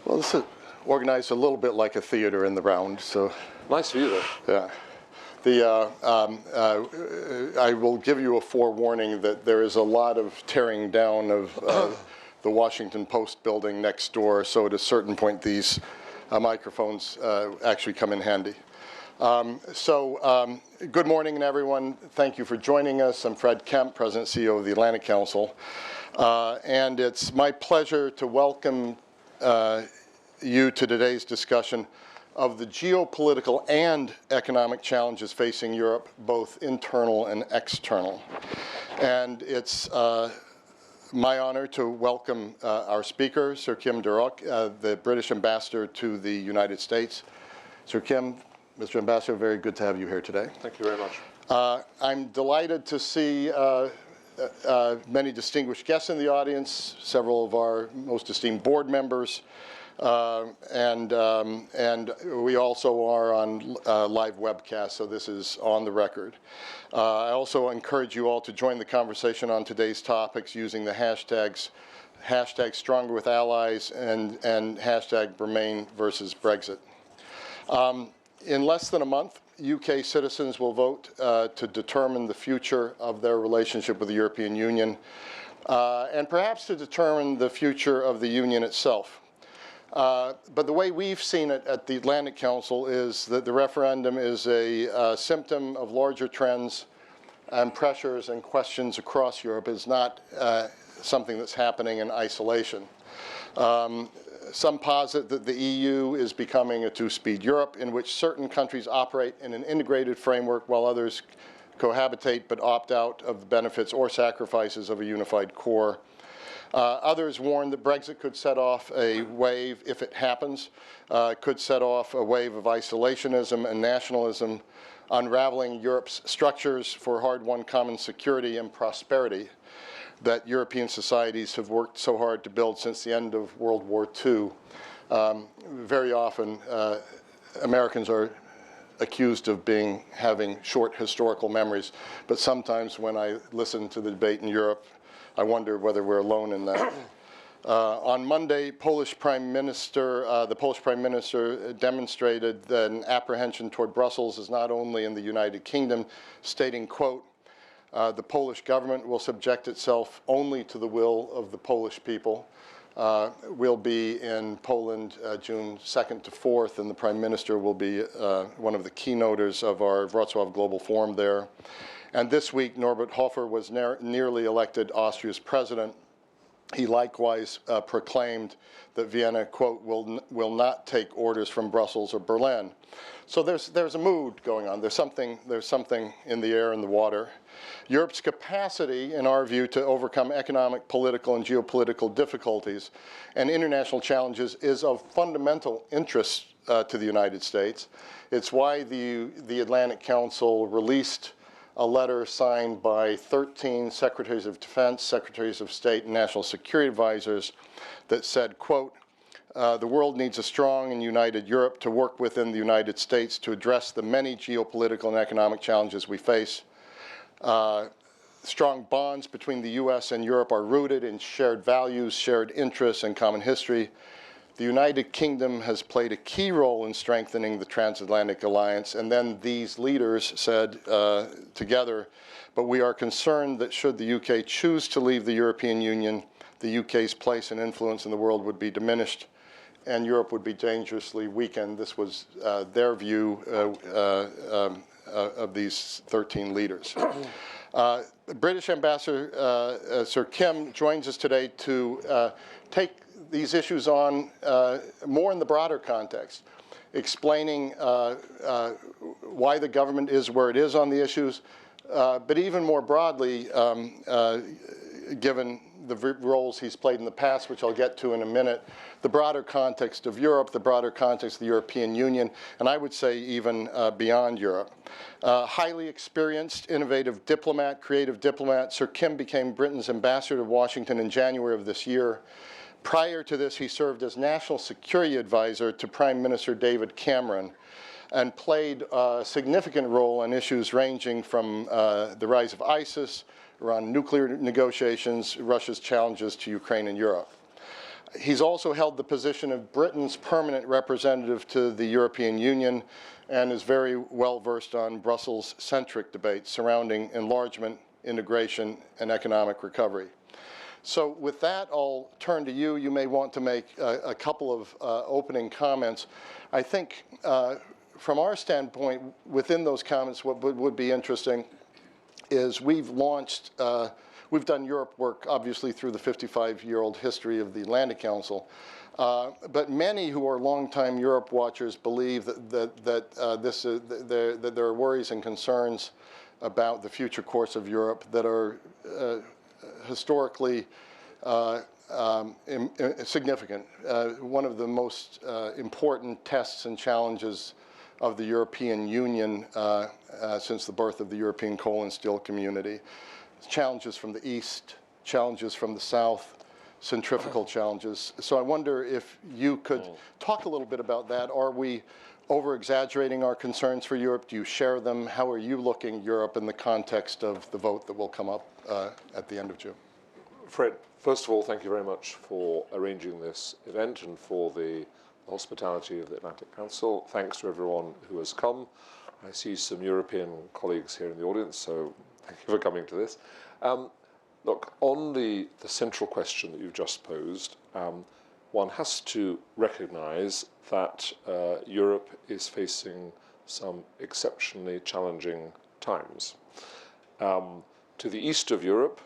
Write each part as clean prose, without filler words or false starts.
Well, this is organized a little bit like a theater in the round, so. Nice view there. Yeah. I will give you a forewarning that there is a lot of tearing down of the Washington Post building next door, so at a certain point these microphones actually come in handy. Good morning, everyone. Thank you for joining us. I'm Fred Kemp, President and CEO of the Atlantic Council. And it's my pleasure to welcome you to today's discussion of the geopolitical and economic challenges facing Europe, both internal and external. And it's my honor to welcome our speaker, Sir Kim Darroch, the British ambassador to the United States. Sir Kim, Mr. Ambassador, very good to have you here today. Thank you very much. I'm delighted to see many distinguished guests in the audience, several of our most esteemed board members, and we also are on live webcast, so this is on the record. I also encourage you all to join the conversation on today's topics using the hashtags #StrongerWithAllies and #Remain versus Brexit. In less than a month, UK citizens will vote to determine the future of their relationship with the European Union, and perhaps to determine the future of the Union itself. But the way we've seen it at the Atlantic Council is that the referendum is a symptom of larger trends and pressures and questions across Europe. It's not something that's happening in isolation. Some posit that the EU is becoming a two-speed Europe in which certain countries operate in an integrated framework while others cohabitate but opt out of the benefits or sacrifices of a unified core. Others warn that Brexit could set off a wave, if it happens, could set off a wave of isolationism and nationalism, unraveling Europe's structures for hard-won common security and prosperity that European societies have worked so hard to build since the end of World War II. Very often, Americans are accused of having short historical memories, but sometimes when I listen to the debate in Europe, I wonder whether we're alone in that. On Monday, the Polish Prime Minister demonstrated that an apprehension toward Brussels is not only in the United Kingdom, stating, quote, the Polish government will subject itself only to the will of the Polish people. We'll be in Poland June 2nd to 4th, and the Prime Minister will be one of the keynoters of our Wrocław Global Forum there. And this week, Norbert Hofer was nearly elected Austria's president. He likewise proclaimed that Vienna, quote, will not take orders from Brussels or Berlin. So there's a mood going on. There's something in the air and the water. Europe's capacity, in our view, to overcome economic, political, and geopolitical difficulties and international challenges is of fundamental interest to the United States. It's why the Atlantic Council released a letter signed by 13 Secretaries of Defense, Secretaries of State, and National Security Advisors that said, quote, the world needs a strong and united Europe to work within the United States to address the many geopolitical and economic challenges we face. Strong bonds between the US and Europe are rooted in shared values, shared interests, and common history. The United Kingdom has played a key role in strengthening the transatlantic alliance, and then these leaders said together, but we are concerned that should the UK choose to leave the European Union, the UK's place and influence in the world would be diminished, and Europe would be dangerously weakened. This was their view of these 13 leaders. British Ambassador Sir Kim joins us today to take these issues on more in the broader context, explaining why the government is where it is on the issues, but even more broadly, given the roles he's played in the past, which I'll get to in a minute, the broader context of Europe, the broader context of the European Union, and I would say even beyond Europe. Highly experienced, innovative diplomat, creative diplomat, Sir Kim became Britain's ambassador to Washington in January of this year. Prior to this, he served as National Security Advisor to Prime Minister David Cameron and played a significant role in issues ranging from the rise of ISIS, Iran nuclear negotiations, Russia's challenges to Ukraine and Europe. He's also held the position of Britain's permanent representative to the European Union and is very well versed on Brussels-centric debates surrounding enlargement, integration, and economic recovery. So with that, I'll turn to you. You may want to make a couple of opening comments. I think from our standpoint, within those comments, what would be interesting is we've launched, we've done Europe work, obviously, through the 55-year-old history of the Atlantic Council. But many who are longtime Europe watchers believe that there are worries and concerns about the future course of Europe that are historically significant. One of the most important tests and challenges of the European Union since the birth of the European coal and steel community. Challenges from the East, challenges from the South, centrifugal challenges. So I wonder if you could talk a little bit about that. Are we over-exaggerating our concerns for Europe? Do you share them? How are you looking at Europe in the context of the vote that will come up at the end of June? Fred, first of all, thank you very much for arranging this event and for the hospitality of the Atlantic Council. Thanks to everyone who has come. I see some European colleagues here in the audience, so thank you for coming to this. Look, on the central question that you've just posed, one has to recognize that Europe is facing some exceptionally challenging times. To the east of Europe,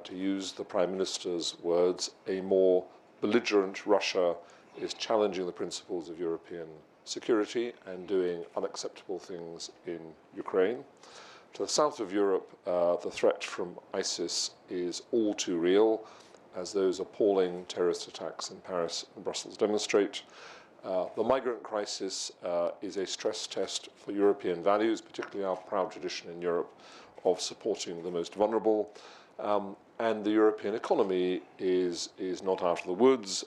to use the Prime Minister's words, a more belligerent Russia is challenging the principles of European security and doing unacceptable things in Ukraine. To the south of Europe, the threat from ISIS is all too real, as those appalling terrorist attacks in Paris and Brussels demonstrate. The migrant crisis is a stress test for European values, particularly our proud tradition in Europe of supporting the most vulnerable. And the European economy is not out of the woods.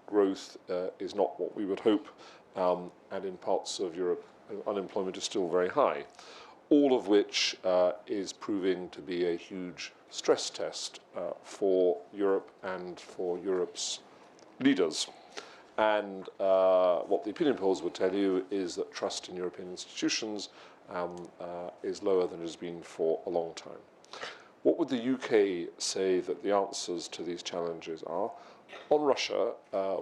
Growth is not what we would hope. And in parts of Europe, unemployment is still very high. All of which is proving to be a huge stress test for Europe and for Europe's leaders. And what the opinion polls would tell you is that trust in European institutions is lower than it has been for a long time. What would the UK say that the answers to these challenges are? On Russia,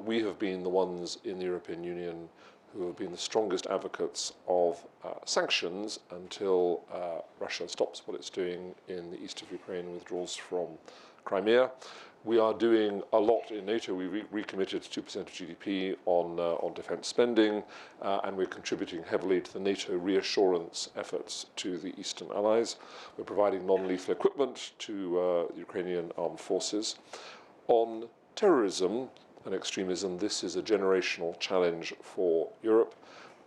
we have been the ones in the European Union who have been the strongest advocates of sanctions until Russia stops what it's doing in the east of Ukraine and withdraws from Crimea. We are doing a lot in NATO. We recommitted 2% of GDP on defence spending, and we're contributing heavily to the NATO reassurance efforts to the Eastern allies. We're providing non-lethal equipment to the Ukrainian armed forces. On terrorism and extremism, this is a generational challenge for Europe.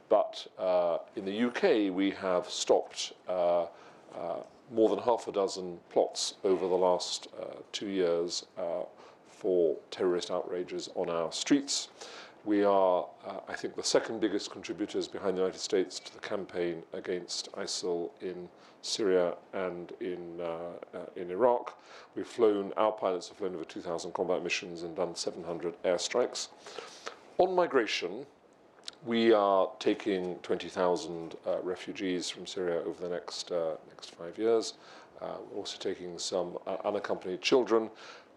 But in the UK, we have stopped more than half a dozen plots over the last 2 years for terrorist outrages on our streets. We are, I think, the second biggest contributors behind the United States to the campaign against ISIL in Syria and in Iraq. We've flown, our pilots have flown over 2,000 combat missions and done 700 airstrikes. On migration, we are taking 20,000 refugees from Syria over the next 5 years. We're also taking some unaccompanied children.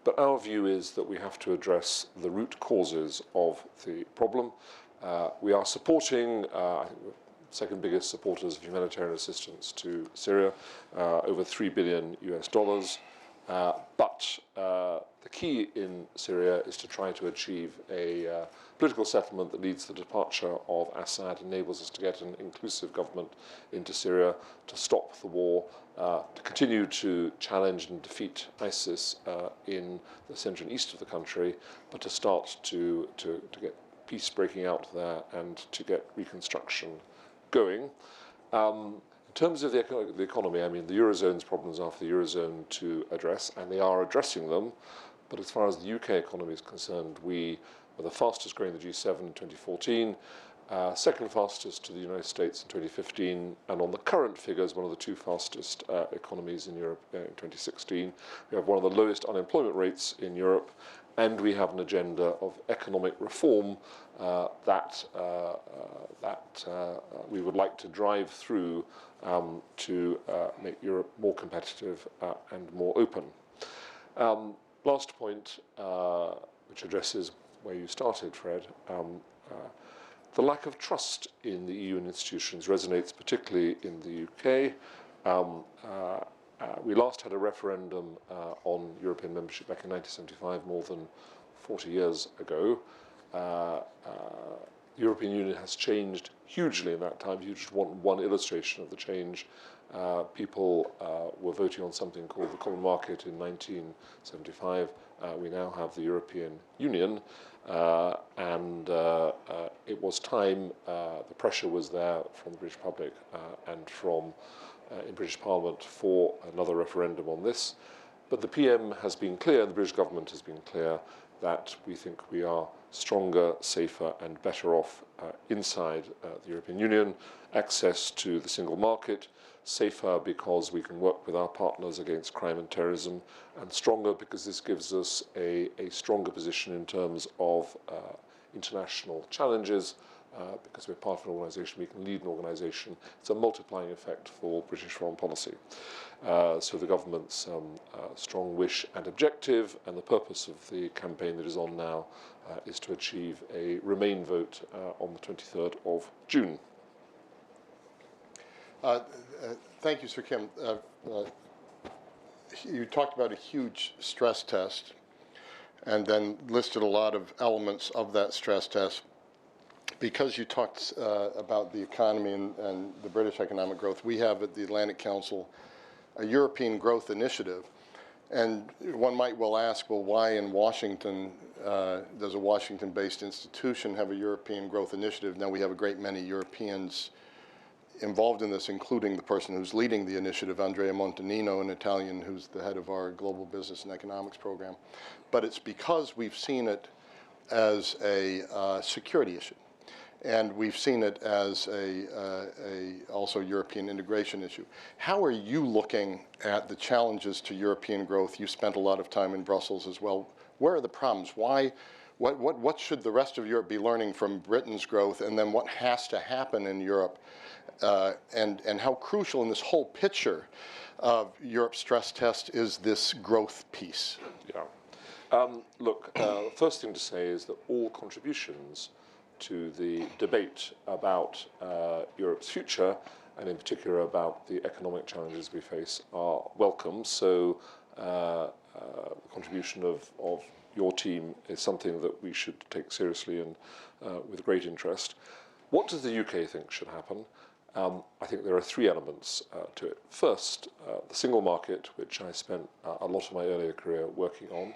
But our view is that we have to address the root causes of the problem. We are supporting, I think we're second biggest supporters of humanitarian assistance to Syria, over $3 billion US. But the key in Syria is to try to achieve a political settlement that leads to the departure of Assad, enables us to get an inclusive government into Syria, to stop the war, to continue to challenge and defeat ISIS in the centre and east of the country, but to start to get peace breaking out there and to get reconstruction going. In terms of the economy, I mean, the Eurozone's problems are for the Eurozone to address, and they are addressing them. But as far as the UK economy is concerned, we were the fastest growing in the G7 in 2014, second fastest to the United States in 2015, and on the current figures, one of the two fastest economies in Europe in 2016. We have one of the lowest unemployment rates in Europe, and we have an agenda of economic reform that we would like to drive through to make Europe more competitive and more open. Last point, which addresses where you started, Fred. The lack of trust in the EU and institutions resonates particularly in the UK. We last had a referendum on European membership back in 1975, more than 40 years ago. The European Union has changed hugely in that time. You just want one illustration of the change. People were voting on something called the Common Market in 1975. We now have the European Union, and it was time, the pressure was there from the British public and from in British Parliament for another referendum on this. But the PM has been clear, the British government has been clear, that we think we are stronger, safer and better off inside the European Union, access to the single market, safer because we can work with our partners against crime and terrorism, and stronger because this gives us a stronger position in terms of international challenges. Because we're part of an organisation, we can lead an organisation. It's a multiplying effect for British foreign policy. So the government's strong wish and objective, and the purpose of the campaign that is on now, is to achieve a Remain vote on the 23rd of June. Thank you, Sir Kim. You talked about a huge stress test and then listed a lot of elements of that stress test. Because you talked about the economy and the British economic growth, we have at the Atlantic Council a European Growth Initiative. And one might well ask, well, why in Washington does a Washington-based institution have a European Growth Initiative? Now we have a great many Europeans involved in this, including the person who's leading the initiative, Andrea Montanino, an Italian who's the head of our Global Business and Economics program. But it's because we've seen it as a security issue. And we've seen it as also European integration issue. How are you looking at the challenges to European growth? You spent a lot of time in Brussels as well. Where are the problems? Why? What should the rest of Europe be learning from Britain's growth? And then what has to happen in Europe? And how crucial in this whole picture of Europe's stress test is this growth piece? Yeah. Look, first thing to say is that all contributions to the debate about Europe's future, and in particular about the economic challenges we face, are welcome. So the contribution of your team is something that we should take seriously and with great interest. What does the UK think should happen? I think there are three elements to it. First, the single market, which I spent a lot of my earlier career working on,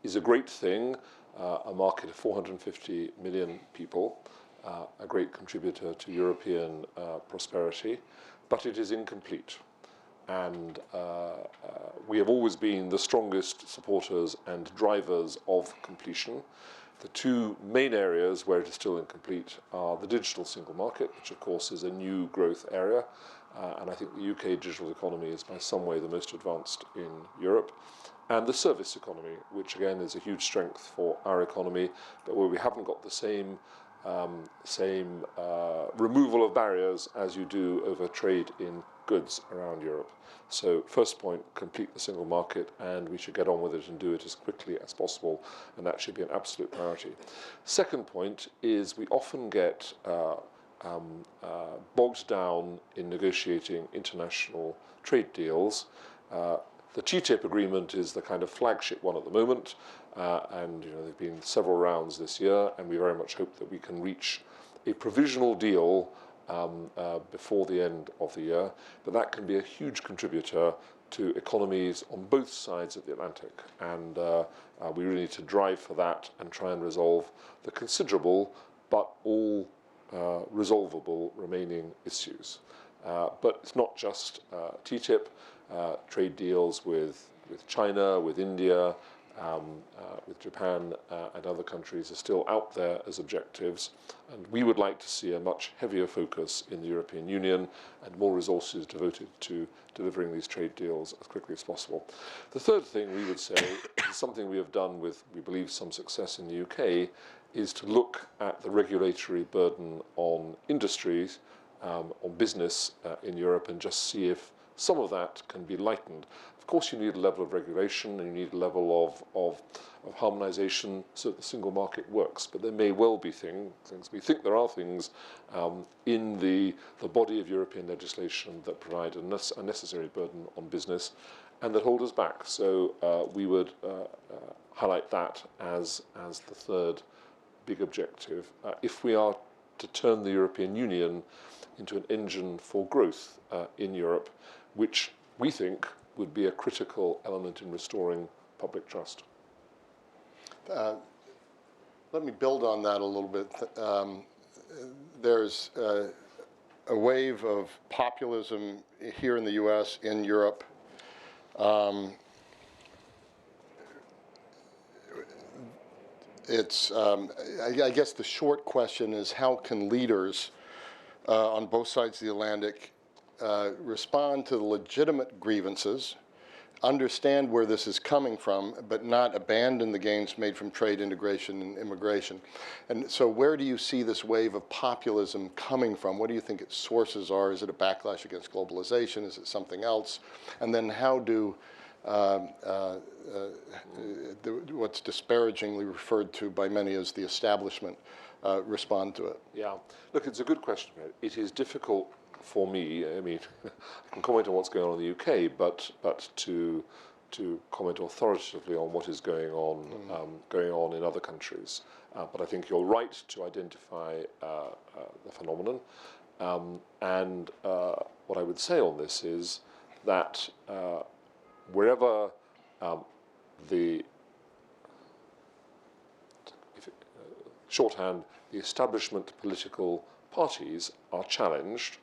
is a great thing. A market of 450 million people, a great contributor to European prosperity, but it is incomplete. And we have always been the strongest supporters and drivers of completion. The two main areas where it is still incomplete are the digital single market, which of course is a new growth area, and I think the UK digital economy is by some way the most advanced in Europe. And the service economy, which again is a huge strength for our economy, but where we haven't got the same removal of barriers as you do over trade in goods around Europe. So first point, complete the single market, and we should get on with it and do it as quickly as possible, and that should be an absolute priority. Second point is we often get bogged down in negotiating international trade deals. The TTIP agreement is the kind of flagship one at the moment, and there have been several rounds this year, and we very much hope that we can reach a provisional deal before the end of the year. But that can be a huge contributor to economies on both sides of the Atlantic, and we really need to drive for that and try and resolve the considerable but all resolvable remaining issues. But it's not just TTIP. Trade deals with China, with India, with Japan and other countries are still out there as objectives, and we would like to see a much heavier focus in the European Union and more resources devoted to delivering these trade deals as quickly as possible. The third thing we would say is something we have done with, we believe, some success in the UK, is to look at the regulatory burden on industries, on business in Europe, and just see if some of that can be lightened. Of course, you need a level of regulation and you need a level of harmonization so that the single market works. But there may well be things, we think there are things in the body of European legislation that provide a necessary burden on business and that hold us back. So we would highlight that as the third big objective. If we are to turn the European Union into an engine for growth in Europe, which we think would be a critical element in restoring public trust. Let me build on that a little bit. There's a wave of populism here in the US, in Europe. I guess the short question is, how can leaders on both sides of the Atlantic respond to the legitimate grievances, understand where this is coming from, but not abandon the gains made from trade integration and immigration? And so where do you see this wave of populism coming from? What do you think its sources are? Is it a backlash against globalization? Is it something else? And then how do what's disparagingly referred to by many as the establishment respond to it? Yeah, look, it's a good question. It is difficult for me. I mean, I can comment on what's going on in the UK, but to comment authoritatively on what is going on in other countries. But I think you're right to identify the phenomenon. And what I would say on this is that wherever shorthand, the establishment political parties are challenged,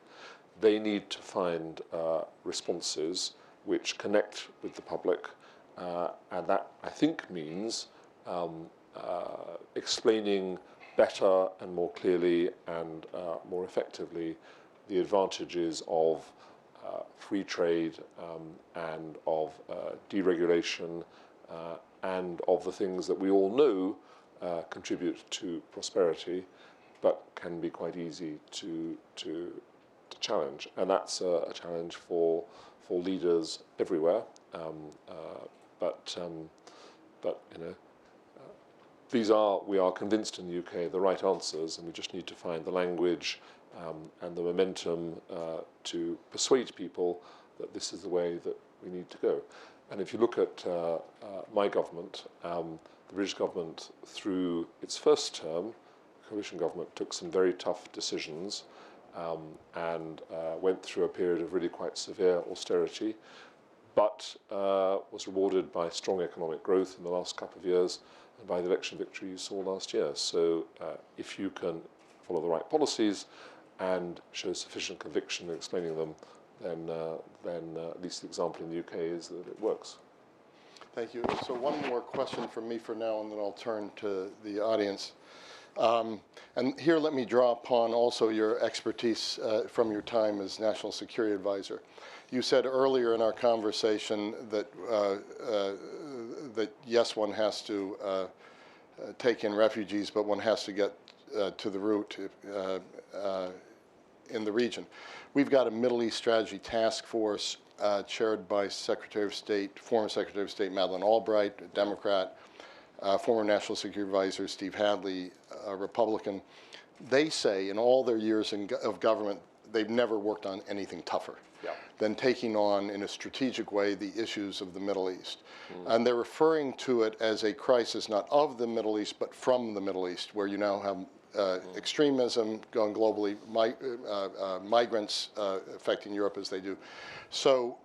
they need to find responses which connect with the public, and that, I think, means explaining better and more clearly and more effectively the advantages of free trade and of deregulation and of the things that we all know contribute to prosperity, but can be quite easy to challenge. And that's a challenge for leaders everywhere. But you know, we are convinced in the UK the right answers, and we just need to find the language and the momentum to persuade people that this is the way that we need to go. And if you look at my government, the British government, through its first term, the coalition government, took some very tough decisions and went through a period of really quite severe austerity, but was rewarded by strong economic growth in the last couple of years and by the election victory you saw last year. So if you can follow the right policies and show sufficient conviction in explaining them, then at least the example in the UK is that it works. Thank you. So one more question from me for now, and then I'll turn to the audience. And here let me draw upon also your expertise from your time as National Security Advisor. You said earlier in our conversation that, that yes, one has to take in refugees, but one has to get to the root in the region. We've got a Middle East Strategy Task Force chaired by former Secretary of State Madeleine Albright, a Democrat, former National Security Advisor Steve Hadley, a Republican. They say in all their years of government, they've never worked on anything tougher than taking on, in a strategic way, the issues of the Middle East. And they're referring to it as a crisis not of the Middle East, but from the Middle East, where you now have extremism going globally, migrants affecting Europe as they do. So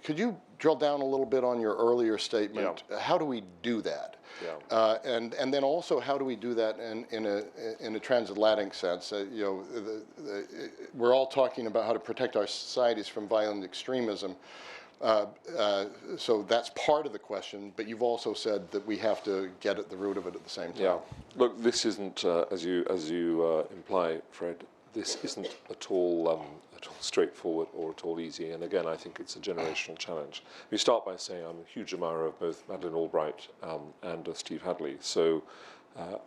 could you drill down a little bit on your earlier statement? Yeah. How do we do that? Yeah. And then also, how do we do that in a transatlantic sense? You know, we're all talking about how to protect our societies from violent extremism. So that's part of the question, but you've also said that we have to get at the root of it at the same time. Yeah. Look, this isn't, as you imply, Fred, this isn't at all straightforward or at all easy. And again, I think it's a generational challenge. We start by saying I'm a huge admirer of both Madeleine Albright and Steve Hadley. So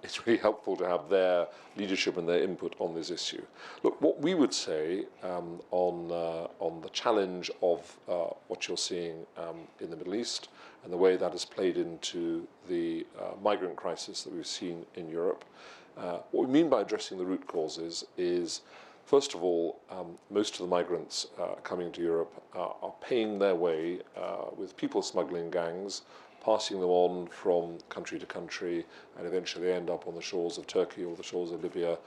it's really helpful to have their leadership and their input on this issue. Look, what we would say on the challenge of what you're seeing in the Middle East and the way that has played into the migrant crisis that we've seen in Europe, what we mean by addressing the root causes is, first of all, most of the migrants coming to Europe are paying their way with people smuggling gangs, passing them on from country to country, and eventually end up on the shores of Turkey or the shores of Libya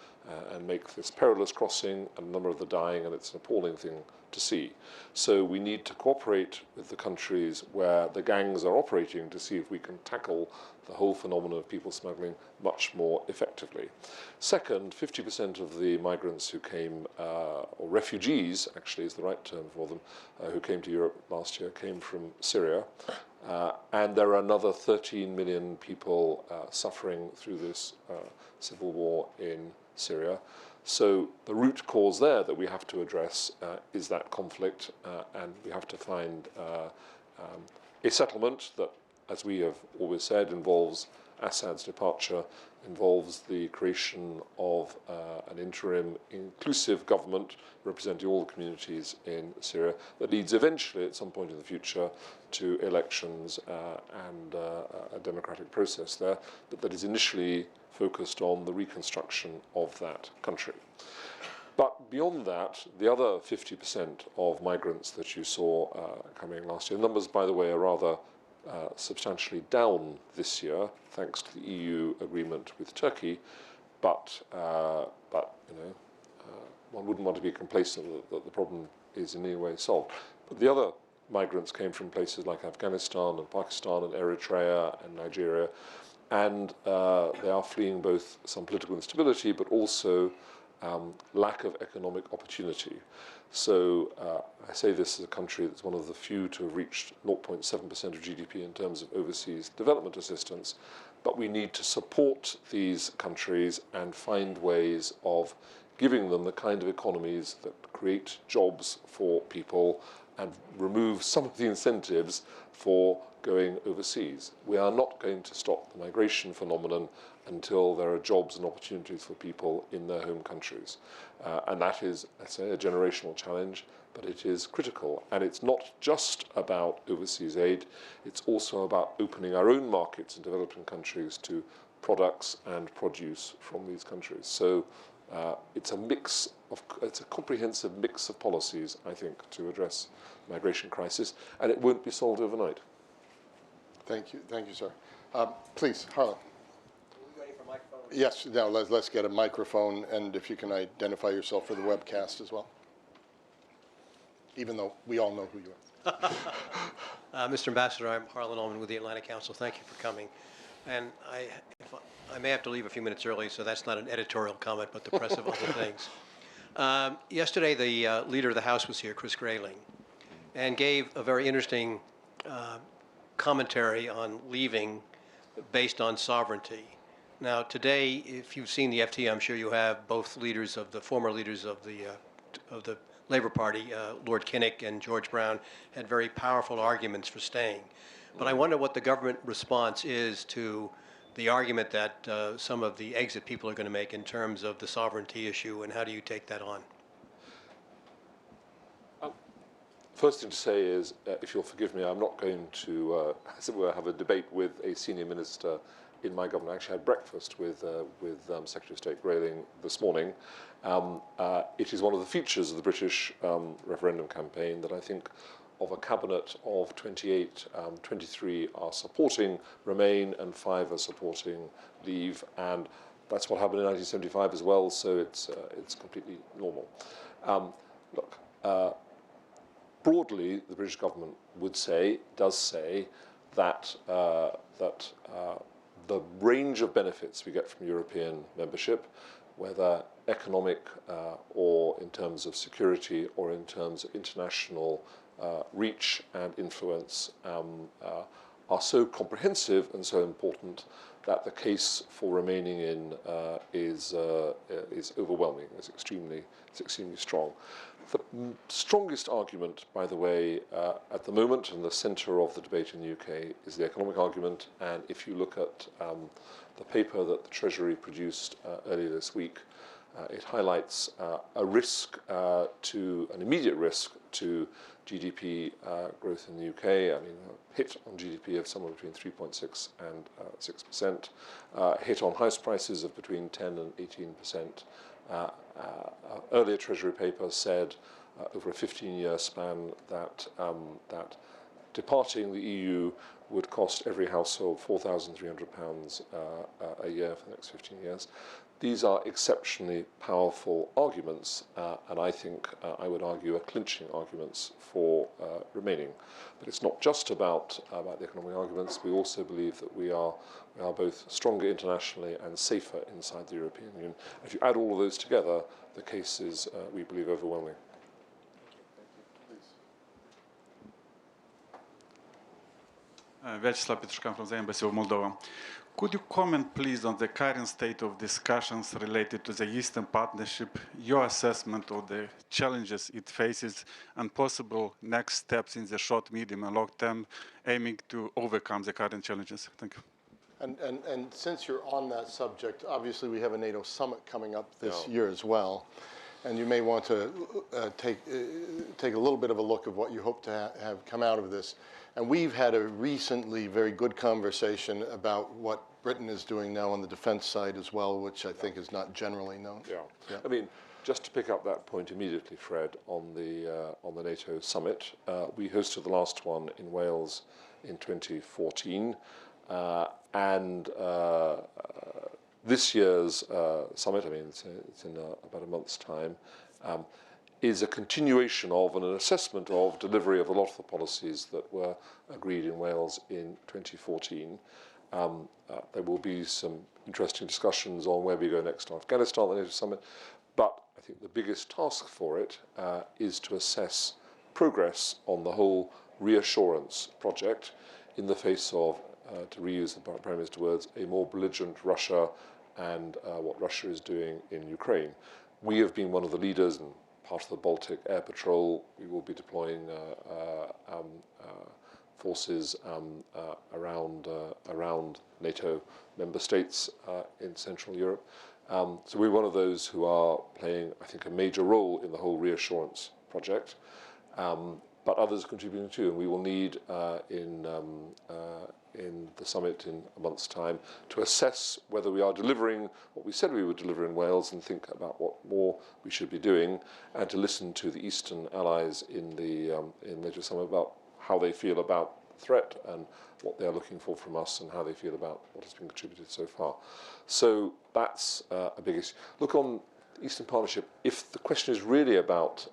and make this perilous crossing, and a number of the dying, and it's an appalling thing to see. So we need to cooperate with the countries where the gangs are operating to see if we can tackle the whole phenomenon of people smuggling much more effectively. Second, 50% of the migrants who came, or refugees actually is the right term for them, who came to Europe last year came from Syria. And there are another 13 million people suffering through this civil war in Syria. So the root cause there that we have to address is that conflict, and we have to find a settlement that, as we have always said, involves Assad's departure, involves the creation of an interim inclusive government representing all the communities in Syria that leads eventually at some point in the future to elections and a democratic process there, but that is initially focused on the reconstruction of that country. But beyond that, the other 50% of migrants that you saw coming last year, numbers, by the way, are rather substantially down this year, thanks to the EU agreement with Turkey. But one wouldn't want to be complacent that the problem is in any way solved. But the other migrants came from places like Afghanistan and Pakistan and Eritrea and Nigeria, and they are fleeing both some political instability, but also lack of economic opportunity. So I say this as a country that's one of the few to have reached 0.7% of GDP in terms of overseas development assistance, but we need to support these countries and find ways of giving them the kind of economies that create jobs for people and remove some of the incentives for going overseas. We are not going to stop the migration phenomenon until there are jobs and opportunities for people in their home countries. And that is, I say, a generational challenge, but it is critical. And it's not just about overseas aid, it's also about opening our own markets in developing countries to products and produce from these countries. So it's a comprehensive mix of policies, I think, to address the migration crisis, and it won't be solved overnight. Thank you, sir. Please, Harlan. Yes, now let's get a microphone, and if you can identify yourself for the webcast as well, even though we all know who you are. Mr. Ambassador, I'm Harlan Ullman with the Atlantic Council. Thank you for coming. And I may have to leave a few minutes early, so that's not an editorial comment, but the press of other things. Yesterday, the leader of the House was here, Chris Grayling, and gave a very interesting commentary on leaving based on sovereignty. Now, today, if you've seen the FT, I'm sure you have, both leaders of the former leaders of the Labour Party, Lord Kinnock and George Brown, had very powerful arguments for staying. But I wonder what the government response is to the argument that some of the exit people are going to make in terms of the sovereignty issue, and how do you take that on? First thing to say is, if you'll forgive me, I'm not going to, as it were, have a debate with a senior minister in my government. I actually had breakfast with Secretary of State Grayling this morning. It is one of the features of the British referendum campaign that I think of a cabinet of 28, 23 are supporting Remain and 5 are supporting Leave, and that's what happened in 1975 as well, so it's completely normal. Broadly, the British government does say that the range of benefits we get from European membership, whether economic or in terms of security or in terms of international reach and influence are so comprehensive and so important that the case for remaining in is overwhelming. It's extremely strong. The strongest argument, by the way, at the moment and the centre of the debate in the UK is the economic argument. And if you look at the paper that the Treasury produced earlier this week, it highlights a risk an immediate risk to GDP growth in the UK. I mean, a hit on GDP of somewhere between 3.6 and 6%, hit on house prices of between 10 and 18%. Earlier Treasury paper said over a 15-year span that departing the EU would cost every household £4,300 a year for the next 15 years. These are exceptionally powerful arguments, and I think I would argue are clinching arguments for remaining. But it's not just about the economic arguments. We also believe that we are both stronger internationally and safer inside the European Union. If you add all of those together, the case is, we believe, overwhelming. Vyacheslav Petrushkan from the Embassy of Moldova. Could you comment, please, on the current state of discussions related to the Eastern Partnership, your assessment of the challenges it faces, and possible next steps in the short, medium, and long term, aiming to overcome the current challenges? Thank you. And since you're on that subject, obviously we have a NATO summit coming up this year as well, and you may want to take a little bit of a look of what you hope to have come out of this. And we've had a recently very good conversation about what Britain is doing now on the defense side as well, which I think is not generally known. Yeah. I mean, just to pick up that point immediately, Fred, on the NATO summit, we hosted the last one in Wales in 2014, and this year's summit, I mean, it's in about a month's time, is a continuation of and an assessment of delivery of a lot of the policies that were agreed in Wales in 2014. There will be some interesting discussions on where we go next to Afghanistan at the NATO summit, but I think the biggest task for it is to assess progress on the whole reassurance project in the face of, to reuse the Prime Minister's words, a more belligerent Russia and what Russia is doing in Ukraine. We have been one of the leaders and part of the Baltic Air Patrol. We will be deploying forces around NATO member states in Central Europe. So we're one of those who are playing, I think, a major role in the whole reassurance project. But others are contributing too, and we will need in the summit in a month's time to assess whether we are delivering what we said we would deliver in Wales and think about what more we should be doing, and to listen to the Eastern allies in the NATO summit about how they feel about the threat and what they are looking for from us and how they feel about what has been contributed so far. So that's a big issue. Look, on the Eastern Partnership, if the question is really about,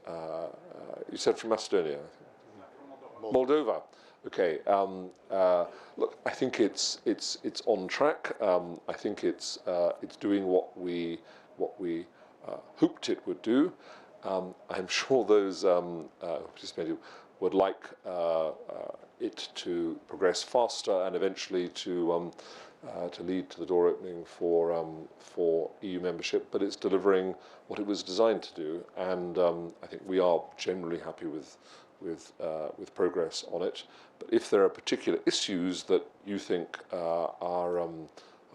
you said from Macedonia, I think. Moldova. Okay. Look, I think it's on track. I think it's doing what we hoped it would do. I'm sure those who participated would like it to progress faster and eventually to lead to the door opening for EU membership. But it's delivering what it was designed to do, and I think we are generally happy with progress on it. But if there are particular issues that you think are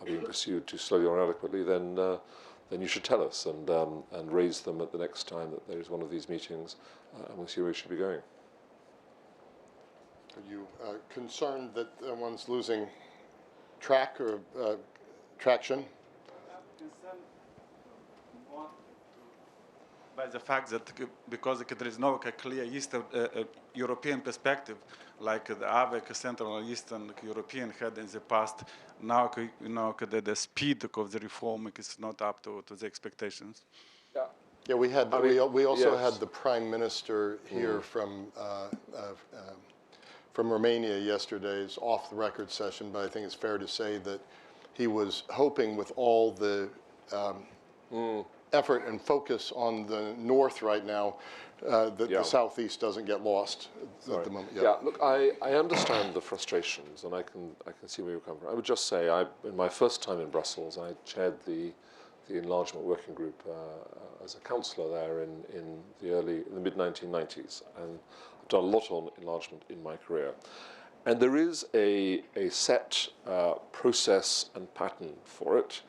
being pursued too slowly or inadequately, then you should tell us and raise them at the next time that there is one of these meetings, and we'll see where we should be going. Are you concerned that one's losing track or traction? By the fact that because there is no clear Eastern European perspective, like the AVEC, Central and Eastern European had in the past, now the speed of the reform is not up to the expectations. Yeah, we also had the Prime Minister here from Romania yesterday's off-the-record session, but I think it's fair to say that he was hoping with all the effort and focus on the north right now, that the southeast doesn't get lost at the moment. Yeah, look, I understand the frustrations, and I can see where you're coming from. I would just say, in my first time in Brussels, I chaired the enlargement working group as a councillor there in the mid-1990s, and I've done a lot on enlargement in my career. And there is a set process and pattern for it,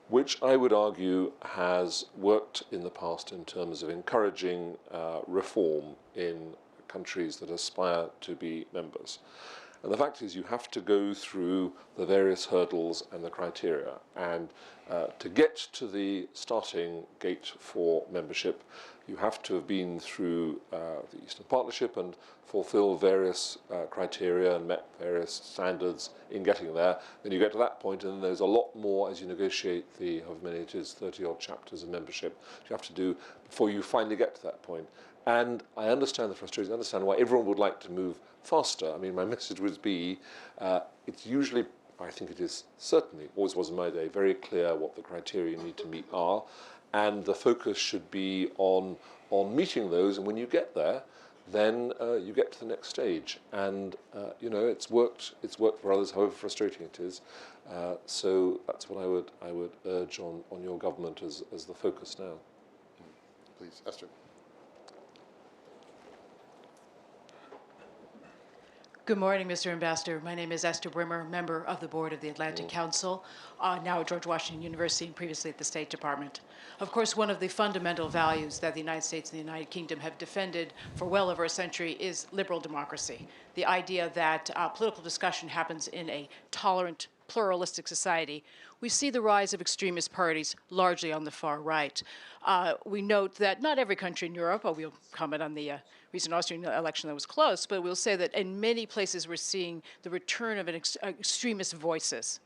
which I would argue has worked in the past in terms of encouraging reform in countries that aspire to be members. And the fact is, you have to go through the various hurdles and the criteria. And to get to the starting gate for membership, you have to have been through the Eastern Partnership and fulfill various criteria and met various standards in getting there. Then you get to that point, and then there's a lot more as you negotiate the, however many it is, 30-odd chapters of membership you have to do before you finally get to that point. And I understand the frustration, I understand why everyone would like to move faster. I mean, my message would be, it's usually, I think it is certainly, always was in my day, very clear what the criteria you need to meet are, and the focus should be on meeting those, and when you get there, then you get to the next stage. And, you know, it's worked for others, however frustrating it is. So that's what I would urge on your government as the focus now. Please, Esther. Good morning, Mr. Ambassador. My name is Esther Brimmer, member of the board of the Atlantic Council, now at George Washington University and previously at the State Department. Of course, one of the fundamental values that the United States and the United Kingdom have defended for well over a century is liberal democracy, the idea that political discussion happens in a tolerant, pluralistic society. We see the rise of extremist parties largely on the far right. We note that not every country in Europe, we'll comment on the recent Austrian election that was close, but we'll say that in many places we're seeing the return of extremist voices.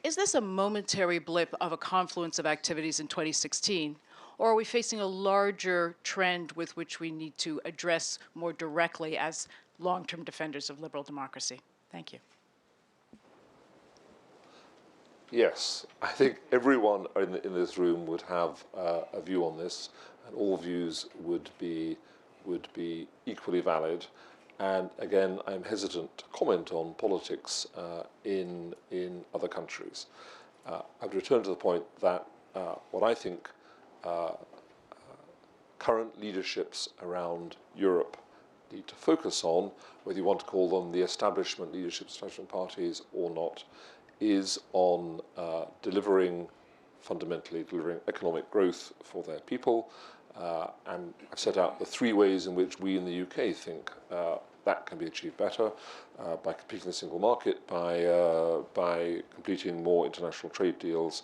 Is this a momentary blip of a confluence of activities in 2016, or are we facing a larger trend with which we need to address more directly as long-term defenders of liberal democracy? Thank you. Yes, I think everyone in this room would have a view on this, and all views would be equally valid. And again, I'm hesitant to comment on politics in other countries. I would return to the point that what I think current leaderships around Europe need to focus on, whether you want to call them the establishment parties or not, is on fundamentally delivering economic growth for their people. And I've set out the three ways in which we in the UK think that can be achieved better, by completing the single market, by completing more international trade deals,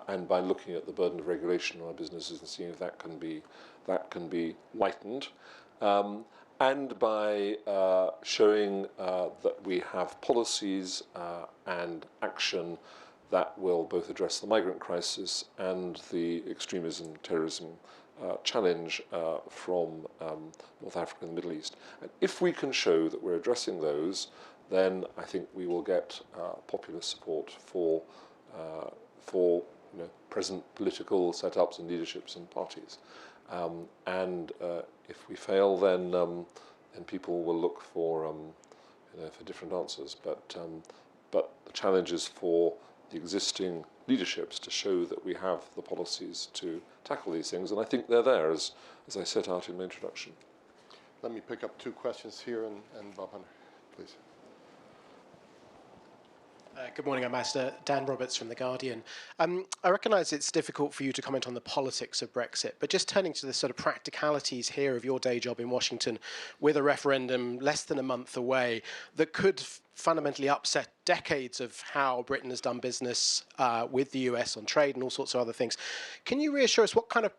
and by looking at the burden of regulation on our businesses and seeing if that can be lightened. And by showing that we have policies and action that will both address the migrant crisis and the extremism, terrorism challenge from North Africa and the Middle East. And if we can show that we're addressing those, then I think we will get popular support for present political setups and leaderships and parties. And if we fail, then people will look for different answers. But the challenge is for the existing leaderships to show that we have the policies to tackle these things, and I think they're there, as I set out in my introduction. Let me pick up two questions here, and Bob Hunter, please. Good morning, Ambassador. Dan Roberts from The Guardian. I recognise it's difficult for you to comment on the politics of Brexit, but just turning to the sort of practicalities here of your day job in Washington, with a referendum less than a month away, that could fundamentally upset decades of how Britain has done business with the US on trade and all sorts of other things. Can you reassure us what kind of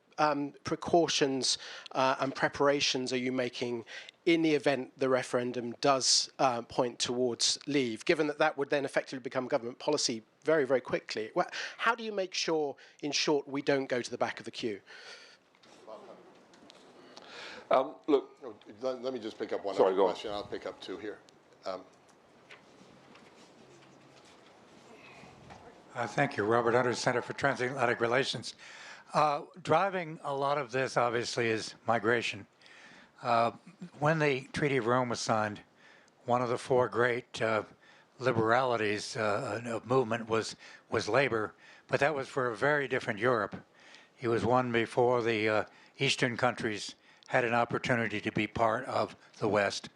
precautions and preparations are you making in the event the referendum does point towards leave, given that that would then effectively become government policy very, very quickly? How do you make sure, in short, we don't go to the back of the queue? Look, let me just pick up one Sorry, other go on. question. I'll pick up two here. Thank you. Robert Hunter, Center for Transatlantic Relations. Driving a lot of this, obviously, is migration. When the Treaty of Rome was signed, one of the four great liberalities of movement was labor, but that was for a very different Europe. It was one before the Eastern countries had an opportunity to be part of the West,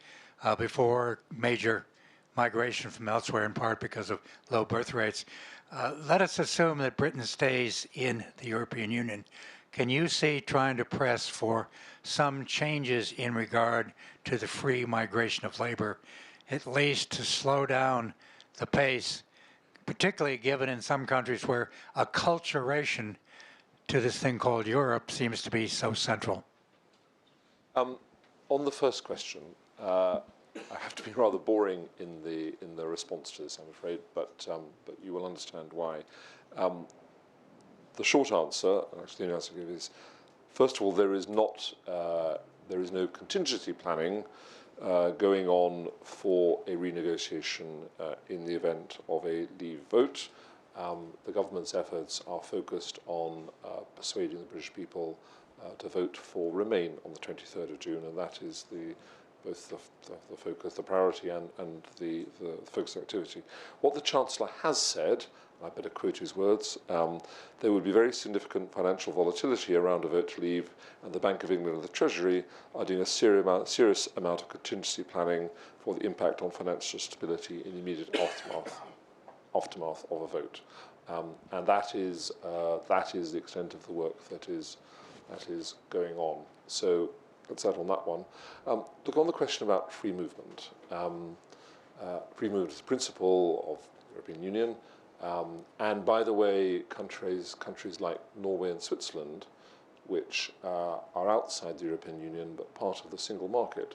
before major migration from elsewhere, in part because of low birth rates. Let us assume that Britain stays in the European Union. Can you see trying to press for some changes in regard to the free migration of labor, at least to slow down the pace, particularly given in some countries where acculturation to this thing called Europe seems to be so central? On the first question, I have to be rather boring in the response to this, I'm afraid, but you will understand why. The short answer, and actually the only answer I give is, first of all, there is no contingency planning going on for a renegotiation in the event of a leave vote. The government's efforts are focused on persuading the British people to vote for Remain on the 23rd of June, and that is both the focus, the priority, and the focus activity. What the Chancellor has said, I better quote his words, there would be very significant financial volatility around a vote to leave, and the Bank of England and the Treasury are doing a serious amount of contingency planning for the impact on financial stability in the immediate aftermath of a vote. And that is the extent of the work that is going on. So that's that on that one. Look, on the question about free movement. Free movement is a principle of the European Union. And by the way, countries like Norway and Switzerland, which are outside the European Union but part of the single market,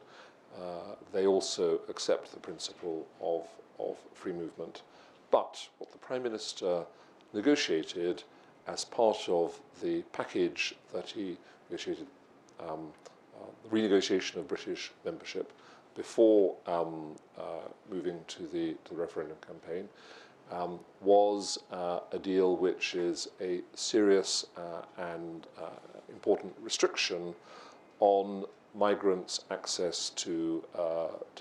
they also accept the principle of free movement. But what the Prime Minister negotiated as part of the package that he negotiated, the renegotiation of British membership before moving to the referendum campaign, was a deal which is a serious and important restriction on migrants' access to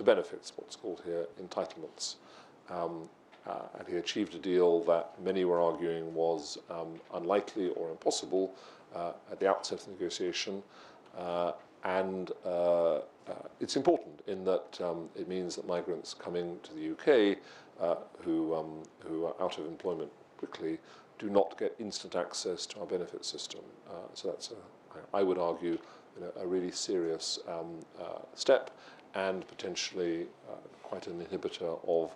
benefits, what's called here entitlements. And he achieved a deal that many were arguing was unlikely or impossible at the outset of the negotiation. And it's important in that it means that migrants coming to the UK who are out of employment quickly do not get instant access to our benefit system. So that's, I would argue, a really serious step, and potentially quite an inhibitor of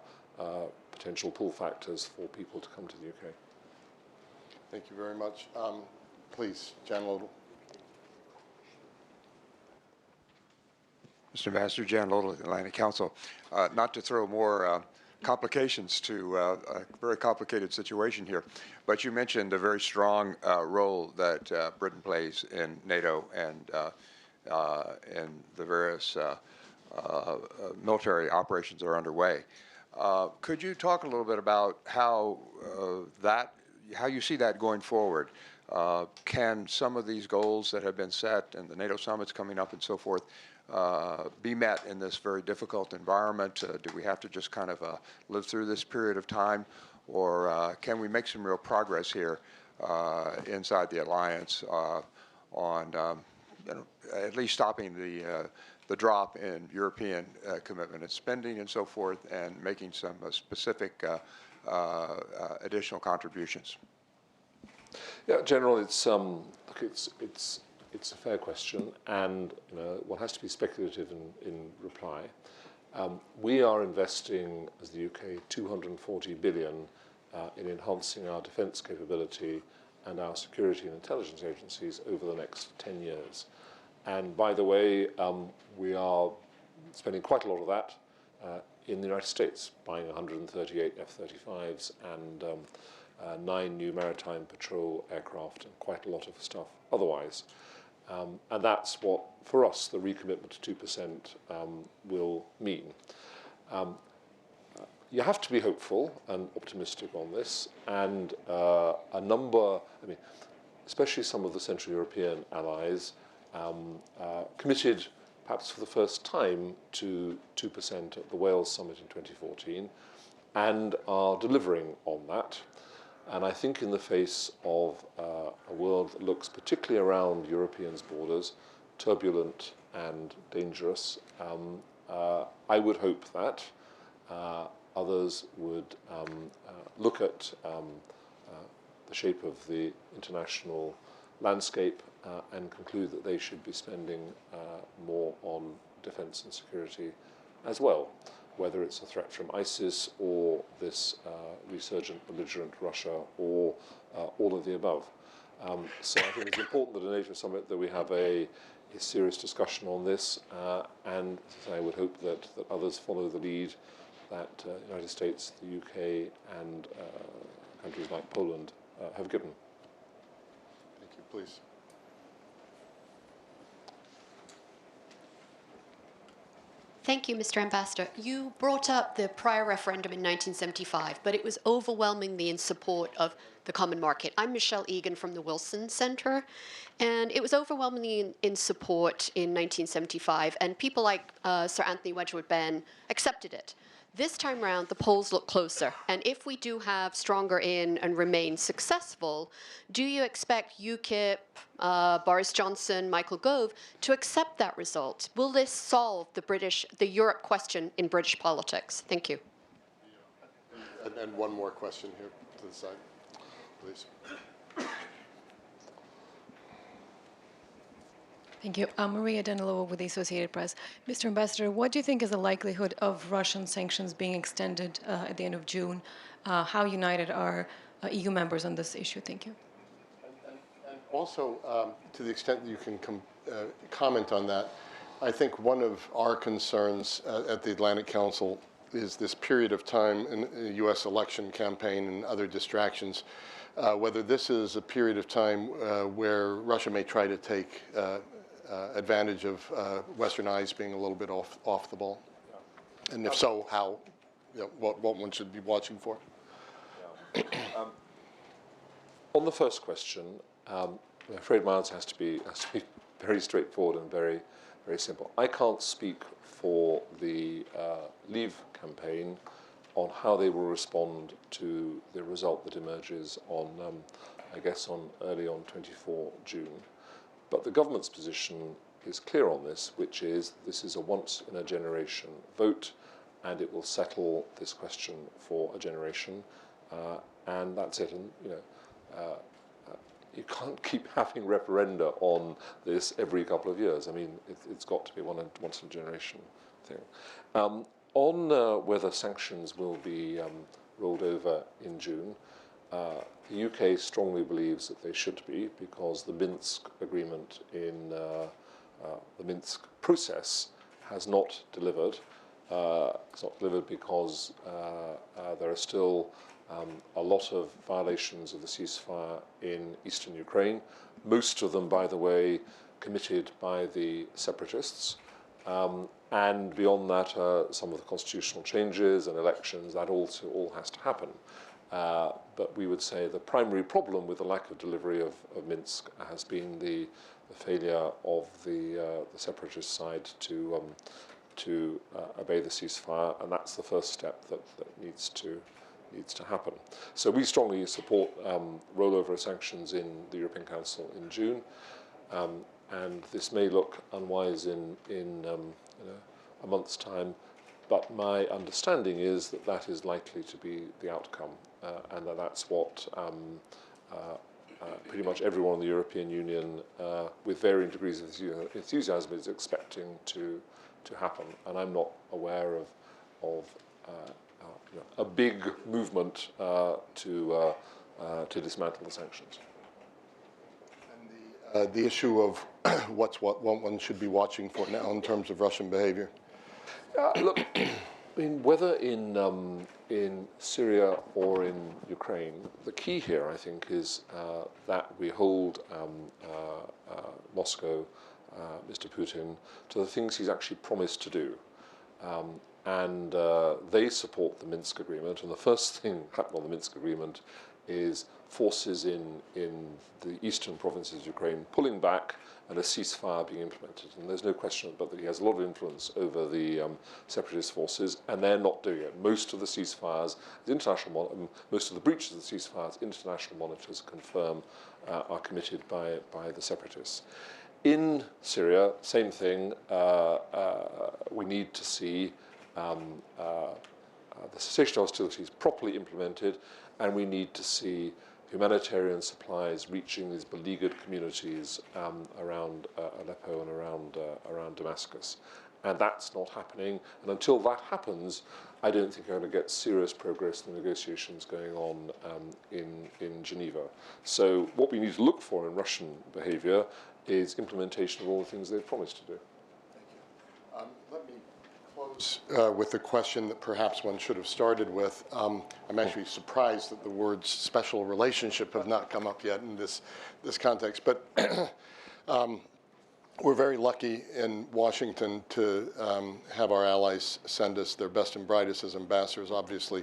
potential pull factors for people to come to the UK. Thank you very much. Please, Jan Lodel. Mr. Ambassador, Jan Lodel, Atlantic Council. Not to throw more complications to a very complicated situation here, but you mentioned a very strong role that Britain plays in NATO and the various military operations that are underway. Could you talk a little bit about how you see that going forward? Can some of these goals that have been set and the NATO summits coming up and so forth be met in this very difficult environment? Do we have to just kind of live through this period of time, or can we make some real progress here inside the alliance on at least stopping the drop in European commitment and spending and so forth, and making some specific additional contributions? Yeah, General, it's a fair question, and one has to be speculative in reply. We are investing, as the UK, 240 billion in enhancing our defence capability and our security and intelligence agencies over the next 10 years. And by the way, we are spending quite a lot of that in the United States, buying 138 F-35s and 9 new maritime patrol aircraft and quite a lot of stuff otherwise. And that's what, for us, the recommitment to 2% will mean. You have to be hopeful and optimistic on this, and especially some of the Central European allies, committed, perhaps for the first time, to 2% at the Wales summit in 2014, and are delivering on that. And I think in the face of a world that looks particularly around Europeans' borders, turbulent and dangerous, I would hope that others would look at the shape of the international landscape and conclude that they should be spending more on defence and security as well, whether it's a threat from ISIS or this resurgent belligerent Russia or all of the above. So I think it's important that at a NATO summit that we have a serious discussion on this, and I would hope that others follow the lead that the United States, the UK, and countries like Poland have given. Thank you. Please. Thank you, Mr. Ambassador. You brought up the prior referendum in 1975, but it was overwhelmingly in support of the common market. I'm Michelle Egan from the Wilson Center, and it was overwhelmingly in support in 1975, and people like Sir Anthony Wedgwood Benn accepted it. This time around, the polls look closer, and if we do have stronger in and remain successful, do you expect UKIP, Boris Johnson, Michael Gove to accept that result? Will this solve the Europe question in British politics? Thank you. And one more question here to the side, please. Thank you. Maria Danilova with the Associated Press. Mr. Ambassador, what do you think is the likelihood of Russian sanctions being extended at the end of June? How united are EU members on this issue? Thank you. And also, to the extent that you can comment on that, I think one of our concerns at the Atlantic Council is this period of time in the U.S. election campaign and other distractions, whether this is a period of time where Russia may try to take advantage of Western eyes being a little bit off the ball, and if so, how? What one should be watching for? On the first question, I'm afraid my answer has to be very straightforward and very simple. I can't speak for the Leave campaign on how they will respond to the result that emerges on, I guess, early on 24 June. But the government's position is clear on this, which is this is a once-in-a-generation vote, and it will settle this question for a generation, and that's it. And you can't keep having referenda on this every couple of years. I mean, it's got to be once-in-a-generation thing. On whether sanctions will be rolled over in June, the UK strongly believes that they should be, because the Minsk agreement in the Minsk process has not delivered. It's not delivered because there are still a lot of violations of the ceasefire in eastern Ukraine, most of them, by the way, committed by the separatists. And beyond that, some of the constitutional changes and elections, that also all has to happen. But we would say the primary problem with the lack of delivery of Minsk has been the failure of the separatist side to obey the ceasefire, and that's the first step that needs to happen. So we strongly support rollover of sanctions in the European Council in June, and this may look unwise in a month's time, but my understanding is that that is likely to be the outcome, and that's what pretty much everyone in the European Union, with varying degrees of enthusiasm, is expecting to happen. And I'm not aware of a big movement to dismantle the sanctions. And the issue of what one should be watching for now in terms of Russian behavior. Look, I mean, whether in Syria or in Ukraine, the key here, I think, is that we hold Moscow, Mr. Putin, to the things he's actually promised to do. And they support the Minsk agreement, and the first thing happened on the Minsk agreement is forces in the eastern provinces of Ukraine pulling back and a ceasefire being implemented. And there's no question but that he has a lot of influence over the separatist forces, and they're not doing it. Most of the ceasefires, most of the breaches of the ceasefires, international monitors confirm are committed by the separatists. In Syria, same thing. We need to see the cessation of hostilities properly implemented, and we need to see humanitarian supplies reaching these beleaguered communities around Aleppo and around Damascus. And that's not happening. And until that happens, I don't think we're going to get serious progress in the negotiations going on in Geneva. So what we need to look for in Russian behavior is implementation of all the things they've promised to do. Let me close with the question that perhaps one should have started with. I'm actually surprised that the words special relationship have not come up yet in this context. But we're very lucky in Washington to have our allies send us their best and brightest as ambassadors. Obviously,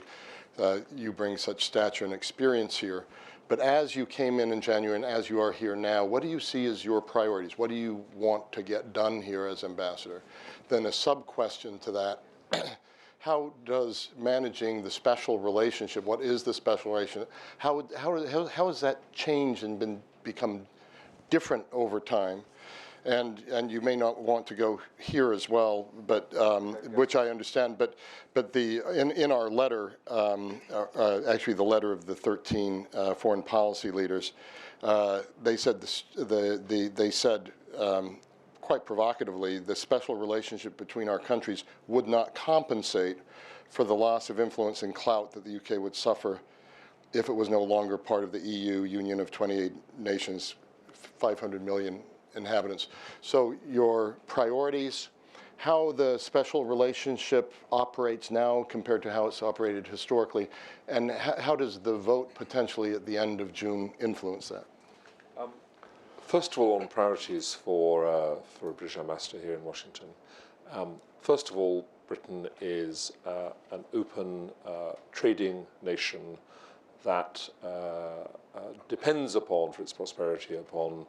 you bring such stature and experience here. But as you came in January and as you are here now, what do you see as your priorities? What do you want to get done here as ambassador? Then a sub-question to that, how does managing the special relationship, what is the special relationship, how has that changed and become different over time? And you may not want to go here as well, but which I understand. But in our letter, actually the letter of the 13 foreign policy leaders, they said quite provocatively, the special relationship between our countries would not compensate for the loss of influence and clout that the UK would suffer if it was no longer part of the EU, Union of 28 nations, 500 million inhabitants. So your priorities, how the special relationship operates now compared to how it's operated historically, and how does the vote potentially at the end of June influence that? First of all, on priorities for a British ambassador here in Washington. First of all, Britain is an open trading nation that depends upon, for its prosperity, upon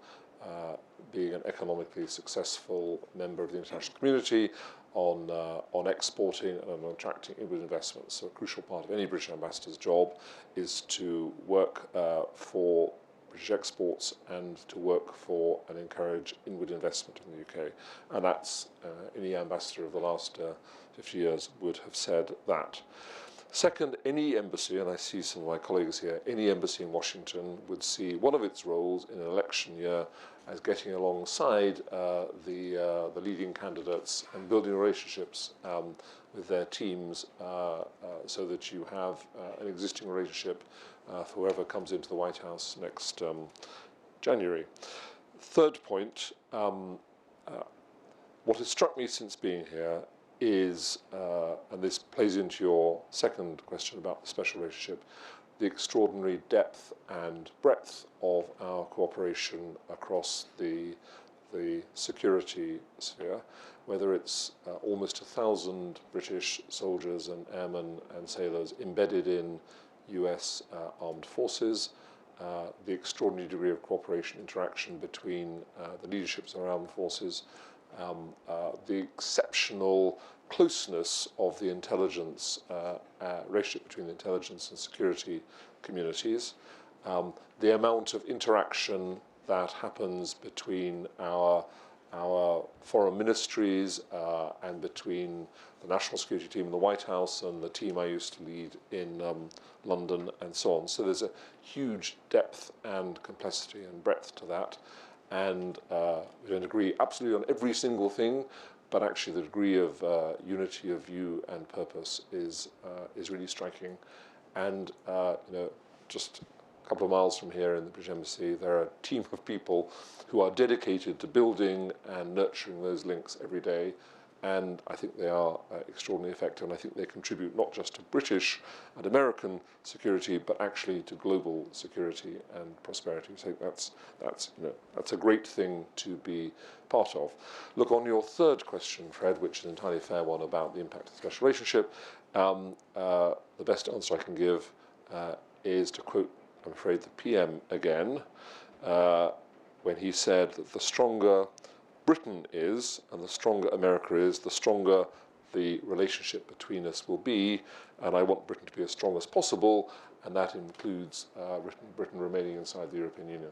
being an economically successful member of the international community, on exporting and on attracting inward investments. So a crucial part of any British ambassador's job is to work for British exports and to work for and encourage inward investment in the UK. And that's, any ambassador of the last 50 years would have said that. Second, any embassy, and I see some of my colleagues here, any embassy in Washington would see one of its roles in an election year as getting alongside the leading candidates and building relationships with their teams so that you have an existing relationship for whoever comes into the White House next January. Third point, what has struck me since being here is, and this plays into your second question about the special relationship, the extraordinary depth and breadth of our cooperation across the security sphere, whether it's almost 1,000 British soldiers and airmen and sailors embedded in US armed forces, the extraordinary degree of cooperation, interaction between the leaderships of our armed forces, the exceptional closeness of the intelligence relationship between the intelligence and security communities, the amount of interaction that happens between our foreign ministries and between the national security team in the White House and the team I used to lead in London and so on. So there's a huge depth and complexity and breadth to that. And we don't agree absolutely on every single thing, but actually the degree of unity of view and purpose is really striking. And just a couple of miles from here in the British Embassy, there are a team of people who are dedicated to building and nurturing those links every day. And I think they are extraordinarily effective, and I think they contribute not just to British and American security, but actually to global security and prosperity. So that's a great thing to be part of. Look, on your third question, Fred, which is an entirely fair one about the impact of the special relationship, the best answer I can give is to quote I'm afraid, the PM again, when he said that the stronger Britain is and the stronger America is, the stronger the relationship between us will be, and I want Britain to be as strong as possible, and that includes Britain remaining inside the European Union.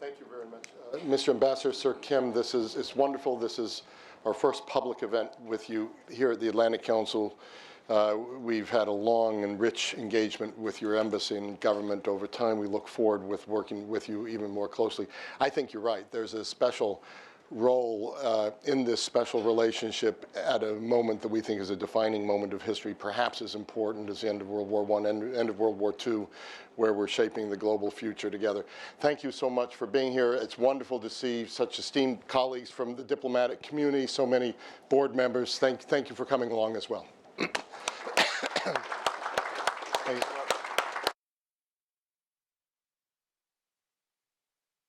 Thank you very much. Mr. Ambassador, Sir Kim, it's wonderful. This is our first public event with you here at the Atlantic Council. We've had a long and rich engagement with your embassy and government over time. We look forward with working with you even more closely. I think you're right. There's a special role in this special relationship at a moment that we think is a defining moment of history, perhaps as important as the end of World War I and end of World War II, where we're shaping the global future together. Thank you so much for being here. It's wonderful to see such esteemed colleagues from the diplomatic community, so many board members. Thank you for coming along as well. Thank you.